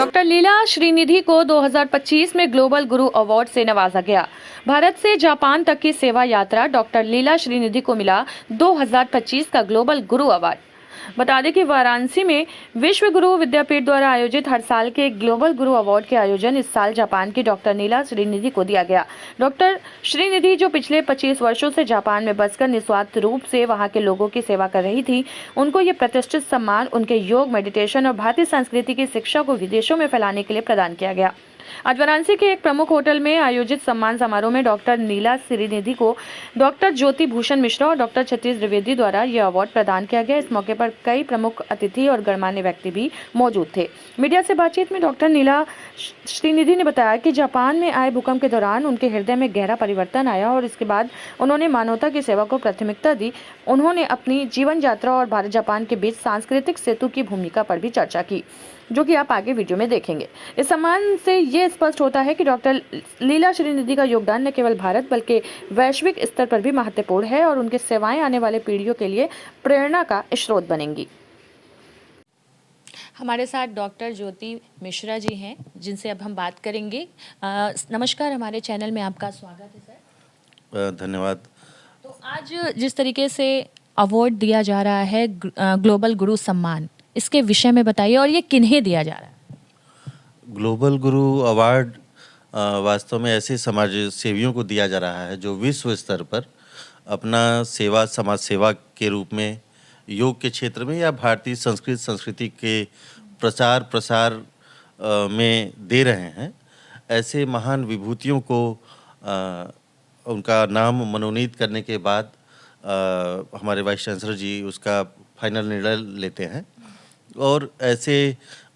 Doctor लीला श्रीनिधि को 2025 में global गुरु award से नवाजा गया। भारत से जापान तक की सेवा यात्रा डॉक्टर लीला श्रीनिधि को मिला 2025 का ग्लोबल गुरु अवार्ड। बता दें कि वाराणसी में विश्व गुरु विद्यापीठ द्वारा आयोजित हर साल के ग्लोबल गुरु अवार्ड के आयोजन इस साल जापान की डॉक्टर लीला श्रीनिधि को दिया गया। डॉक्टर श्रीनिधि जो पिछले 25 वर्षों से जापान में बसकर निस्वार्थ रूप से वहां के लोगों की सेवा कर रही थी, उनको ये प्रतिष्ठित सम्मान उनके योग, मेडिटेशन और भारतीय संस्कृति की शिक्षा को विदेशों में फैलाने के लिए प्रदान किया गया। आज वाराणसी के एक प्रमुख होटल में आयोजित सम्मान समारोह में डॉक्टर लीला श्रीनिधि को डॉक्टर ज्योति भूषण मिश्रा और डॉक्टर क्षितिज द्विवेदी द्वारा यह अवार्ड प्रदान किया गया। इस मौके पर कई प्रमुख अतिथि और गणमान्य व्यक्ति भी मौजूद थे। मीडिया से बातचीत में डॉक्टर लीला श्रीनिधि ने बताया कि जापान में आए भूकंप के दौरान उनके हृदय में गहरा परिवर्तन आया और इसके बाद उन्होंने मानवता की सेवा को प्राथमिकता दी। उन्होंने अपनी जीवन यात्रा और भारत जापान के बीच सांस्कृतिक सेतु की भूमिका पर भी चर्चा की, जो कि आप आगे वीडियो में देखेंगे। इस सम्मान से ये स्पष्ट होता है कि डॉक्टर लीला श्रीनिधि का योगदान न केवल भारत बल्कि वैश्विक स्तर पर भी महत्वपूर्ण है और उनकी सेवाएं आने वाले पीढ़ियों के लिए प्रेरणा का स्रोत बनेंगी। हमारे साथ डॉक्टर ज्योति मिश्रा जी हैं, जिनसे अब हम बात करेंगे। नमस्कार, हमारे चैनल में आपका स्वागत है सर। धन्यवाद। तो आज जिस तरीके से अवार्ड दिया जा रहा है, ग्लोबल गुरु सम्मान, इसके विषय में बताइए और ये किन्हें दिया जा रहा है? ग्लोबल गुरु अवार्ड वास्तव में ऐसे समाज सेवियों को दिया जा रहा है जो विश्व स्तर पर अपना समाज सेवा के रूप में योग के क्षेत्र में या भारतीय संस्कृति के प्रसार में दे रहे हैं। ऐसे महान विभूतियों को उनका नाम मनोनीत करने के बाद हमारे वाइस चांसलर जी उसका फाइनल निर्णय लेते हैं और ऐसे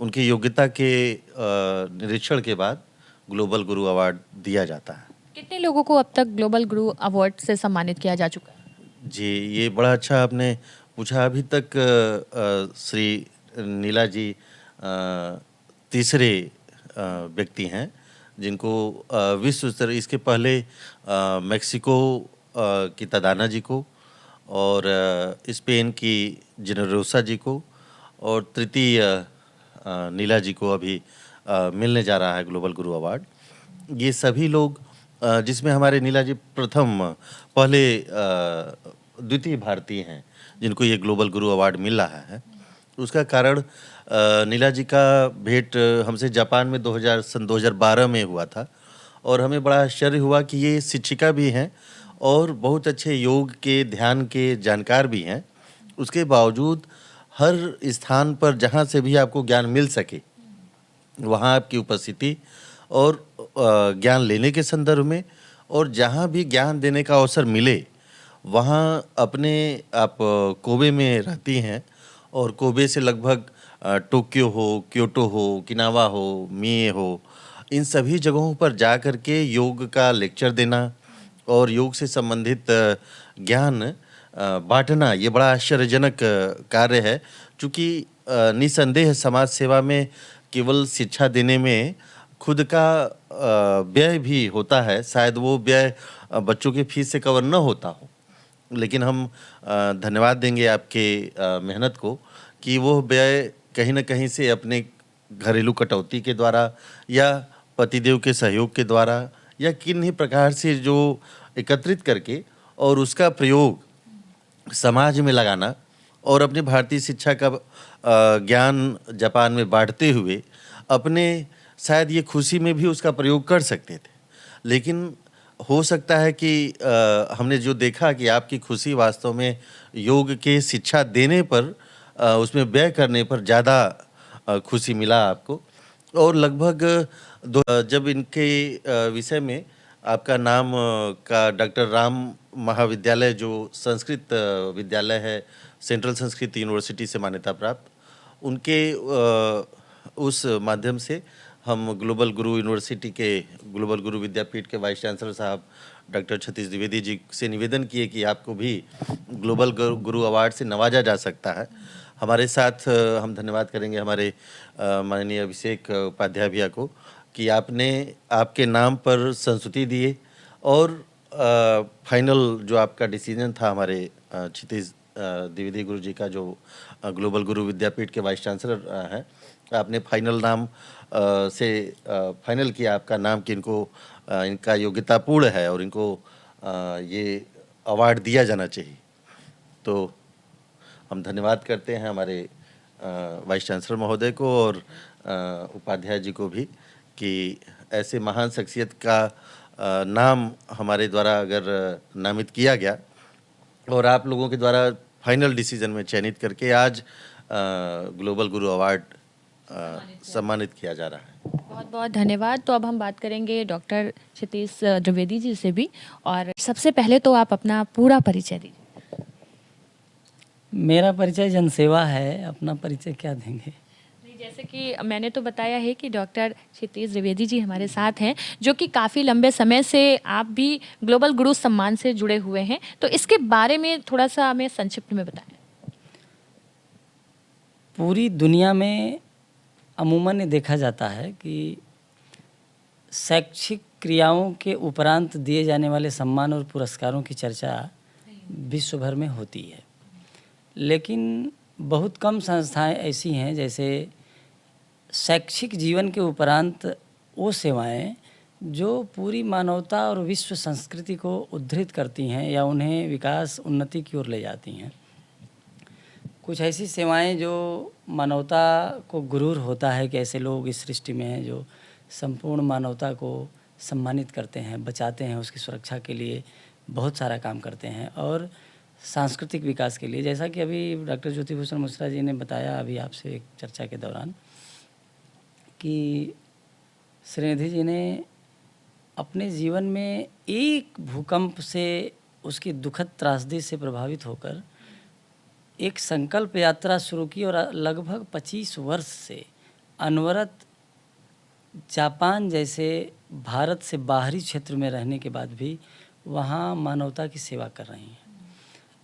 उनकी योग्यता के निरीक्षण के बाद ग्लोबल गुरु अवार्ड दिया जाता है। कितने लोगों को अब तक ग्लोबल गुरु अवार्ड से सम्मानित किया जा चुका है? जी, ये बड़ा अच्छा आपने पूछा। अभी तक श्री नीला जी तीसरे व्यक्ति हैं जिनको विश्व स्तर, इसके पहले मेक्सिको की तदाना जी को और स्पेन की जेनेरोसा जी को और तृतीय नीला जी को अभी मिलने जा रहा है ग्लोबल गुरु अवार्ड। ये सभी लोग जिसमें हमारे नीला जी पहले द्वितीय भारतीय हैं जिनको ये ग्लोबल गुरु अवार्ड मिल रहा है। उसका कारण नीला जी का भेंट हमसे जापान में सन 2012 में हुआ था और हमें बड़ा आश्चर्य हुआ कि ये शिक्षिका भी हैं और बहुत अच्छे योग के, ध्यान के जानकार भी हैं। उसके बावजूद हर स्थान पर जहाँ से भी आपको ज्ञान मिल सके वहाँ आपकी उपस्थिति और ज्ञान लेने के संदर्भ में, और जहाँ भी ज्ञान देने का अवसर मिले वहाँ आप कोबे में रहती हैं और कोबे से लगभग टोक्यो हो, क्योटो हो, ओकिनावा हो, मिए हो, इन सभी जगहों पर जा कर के योग का लेक्चर देना और योग से संबंधित ज्ञान बांटना, ये बड़ा आश्चर्यजनक कार्य है। चूँकि निसंदेह समाज सेवा में केवल शिक्षा देने में खुद का व्यय भी होता है। शायद वो व्यय बच्चों के फीस से कवर न होता हो, लेकिन हम धन्यवाद देंगे आपके मेहनत को कि वो व्यय कहीं न कहीं से अपने घरेलू कटौती के द्वारा या पतिदेव के सहयोग के द्वारा या किन्हीं प्रकार से जो एकत्रित करके और उसका प्रयोग समाज में लगाना और अपनी भारतीय शिक्षा का ज्ञान जापान में बांटते हुए अपने शायद ये खुशी में भी उसका प्रयोग कर सकते थे। लेकिन हो सकता है कि हमने जो देखा कि आपकी खुशी वास्तव में योग के शिक्षा देने पर, उसमें व्यय करने पर ज़्यादा खुशी मिला आपको। और लगभग जब इनके विषय में आपका नाम का डॉक्टर राम महाविद्यालय जो संस्कृत विद्यालय है, सेंट्रल संस्कृत यूनिवर्सिटी से मान्यता प्राप्त, उनके उस माध्यम से हम ग्लोबल गुरु यूनिवर्सिटी के ग्लोबल गुरु विद्यापीठ के वाइस चांसलर साहब डॉक्टर क्षितिज द्विवेदी जी से निवेदन किए कि आपको भी ग्लोबल गुरु अवार्ड से नवाजा जा सकता है। हमारे साथ हम धन्यवाद करेंगे हमारे माननीय अभिषेक उपाध्याय भैया को कि आपके नाम पर संस्तुति दिए और फाइनल जो आपका डिसीजन था हमारे क्षितिज द्विवेदी गुरु जी का जो ग्लोबल गुरु विद्यापीठ के वाइस चांसलर हैं, आपने फाइनल नाम से फाइनल किया आपका नाम कि इनको इनका योग्यतापूर्ण है और इनको ये अवार्ड दिया जाना चाहिए। तो हम धन्यवाद करते हैं हमारे वाइस चांसलर महोदय को और उपाध्याय जी को भी कि ऐसे महान शख्सियत का नाम हमारे द्वारा अगर नामित किया गया और आप लोगों के द्वारा फाइनल डिसीजन में चयनित करके आज ग्लोबल गुरु अवार्ड सम्मानित किया जा रहा है। बहुत बहुत धन्यवाद। तो अब हम बात करेंगे डॉक्टर क्षितिज द्विवेदी जी से भी, और सबसे पहले तो आप अपना पूरा परिचय दीजिए। मेरा परिचय जनसेवा है, अपना परिचय क्या देंगे? नहीं, जैसे कि मैंने तो बताया है कि डॉक्टर क्षितिज द्विवेदी जी हमारे साथ हैं, जो कि काफ़ी लंबे समय से आप भी ग्लोबल गुरु सम्मान से जुड़े हुए हैं, तो इसके बारे में थोड़ा सा हमें संक्षिप्त में बताएं। पूरी दुनिया में अमूमन ये देखा जाता है कि शैक्षिक क्रियाओं के उपरांत दिए जाने वाले सम्मान और पुरस्कारों की चर्चा विश्व भर में होती है, लेकिन बहुत कम संस्थाएं ऐसी हैं जैसे शैक्षिक जीवन के उपरांत वो सेवाएं जो पूरी मानवता और विश्व संस्कृति को उद्धृत करती हैं या उन्हें विकास उन्नति की ओर ले जाती हैं। कुछ ऐसी सेवाएं जो मानवता को गुरूर होता है कि ऐसे लोग इस सृष्टि में हैं जो संपूर्ण मानवता को सम्मानित करते हैं, बचाते हैं, उसकी सुरक्षा के लिए बहुत सारा काम करते हैं और सांस्कृतिक विकास के लिए। जैसा कि अभी डॉक्टर ज्योति भूषण मिश्रा जी ने बताया अभी आपसे एक चर्चा के दौरान कि श्रीनिधि जी ने अपने जीवन में एक भूकंप से उसकी दुखद त्रासदी से प्रभावित होकर एक संकल्प यात्रा शुरू की और लगभग 25 वर्ष से अनवरत जापान जैसे भारत से बाहरी क्षेत्र में रहने के बाद भी वहाँ मानवता की सेवा कर रही हैं।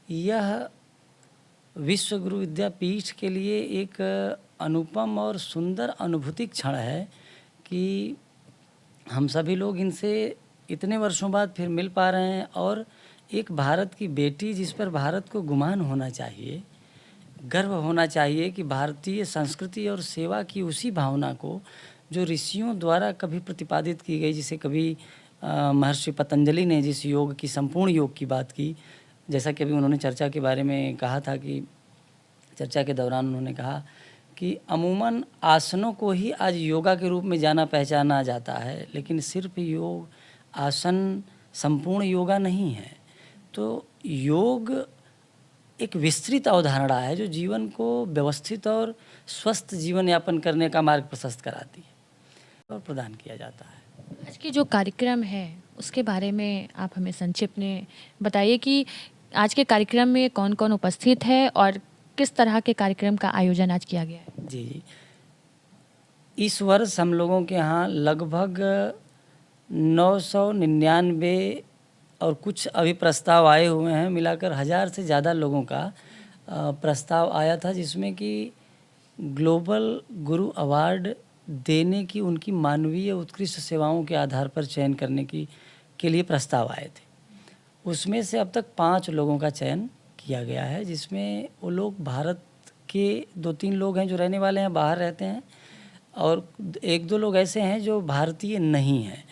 यह विश्व गुरु विद्यापीठ के लिए एक अनुपम और सुंदर अनुभूति क्षण है कि हम सभी लोग इनसे इतने वर्षों बाद फिर मिल पा रहे हैं और एक भारत की बेटी जिस पर भारत को गुमान होना चाहिए, गर्व होना चाहिए कि भारतीय संस्कृति और सेवा की उसी भावना को जो ऋषियों द्वारा कभी प्रतिपादित की गई, जिसे कभी महर्षि पतंजलि ने जिस योग की संपूर्ण योग की बात की, जैसा कि अभी उन्होंने चर्चा के बारे में कहा था कि चर्चा के दौरान उन्होंने कहा कि अमूमन आसनों को ही आज योगा के रूप में जाना पहचाना जाता है, लेकिन सिर्फ योग आसन संपूर्ण योगा नहीं है। तो योग एक विस्तृत अवधारणा है जो जीवन को व्यवस्थित और स्वस्थ जीवन यापन करने का मार्ग प्रशस्त कराती है और प्रदान किया जाता है। आज की जो कार्यक्रम है उसके बारे में आप हमें संक्षिप्त में बताइए कि आज के कार्यक्रम में कौन कौन उपस्थित है और किस तरह के कार्यक्रम का आयोजन आज किया गया है। जी, इस वर्ष हम लोगों के यहाँ लगभग 999 और कुछ अभी प्रस्ताव आए हुए हैं, मिलाकर 1000 से ज़्यादा लोगों का प्रस्ताव आया था, जिसमें कि ग्लोबल गुरु अवार्ड देने की उनकी मानवीय उत्कृष्ट सेवाओं के आधार पर चयन करने के लिए प्रस्ताव आए थे। उसमें से अब तक 5 लोगों का चयन किया गया है, जिसमें वो लोग भारत के 2-3 लोग हैं जो रहने वाले हैं, बाहर रहते हैं, और 1-2 लोग ऐसे हैं जो भारतीय नहीं हैं,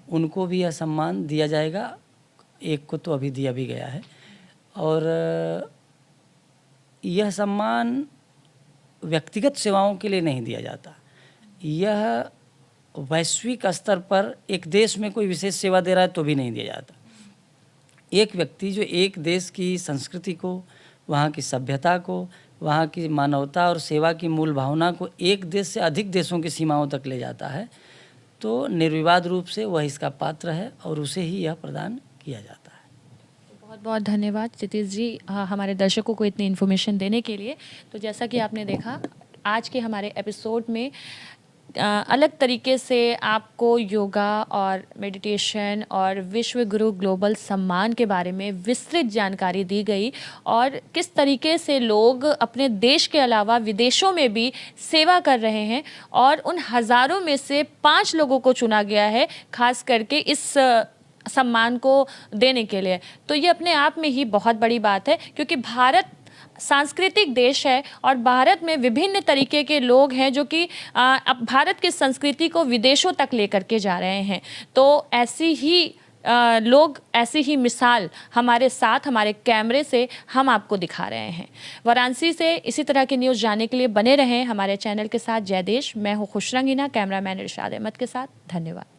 उनको भी यह सम्मान दिया जाएगा। एक को तो अभी दिया भी गया है और यह सम्मान व्यक्तिगत सेवाओं के लिए नहीं दिया जाता, यह वैश्विक स्तर पर एक देश में कोई विशेष सेवा दे रहा है तो भी नहीं दिया जाता। एक व्यक्ति जो एक देश की संस्कृति को, वहाँ की सभ्यता को, वहाँ की मानवता और सेवा की मूल भावना को एक देश से अधिक देशों की सीमाओं तक ले जाता है, तो निर्विवाद रूप से वह इसका पात्र है और उसे ही यह प्रदान किया जाता है। बहुत बहुत धन्यवाद क्षितिज जी हमारे दर्शकों को इतनी इन्फॉर्मेशन देने के लिए। तो जैसा कि आपने देखा आज के हमारे एपिसोड में अलग तरीके से आपको योगा और मेडिटेशन और विश्व गुरु ग्लोबल सम्मान के बारे में विस्तृत जानकारी दी गई और किस तरीके से लोग अपने देश के अलावा विदेशों में भी सेवा कर रहे हैं और उन हज़ारों में से 5 लोगों को चुना गया है खास करके इस सम्मान को देने के लिए। तो ये अपने आप में ही बहुत बड़ी बात है, क्योंकि भारत सांस्कृतिक देश है और भारत में विभिन्न तरीके के लोग हैं जो कि अब भारत की संस्कृति को विदेशों तक लेकर के जा रहे हैं। तो ऐसी ही लोग, ऐसी ही मिसाल हमारे साथ, हमारे कैमरे से हम आपको दिखा रहे हैं। वाराणसी से इसी तरह की न्यूज़ जानने के लिए बने रहें हमारे चैनल के साथ। जय देश, मैं हूँ खुशरंगीना, कैमरामैन इरशाद अहमद के साथ। धन्यवाद।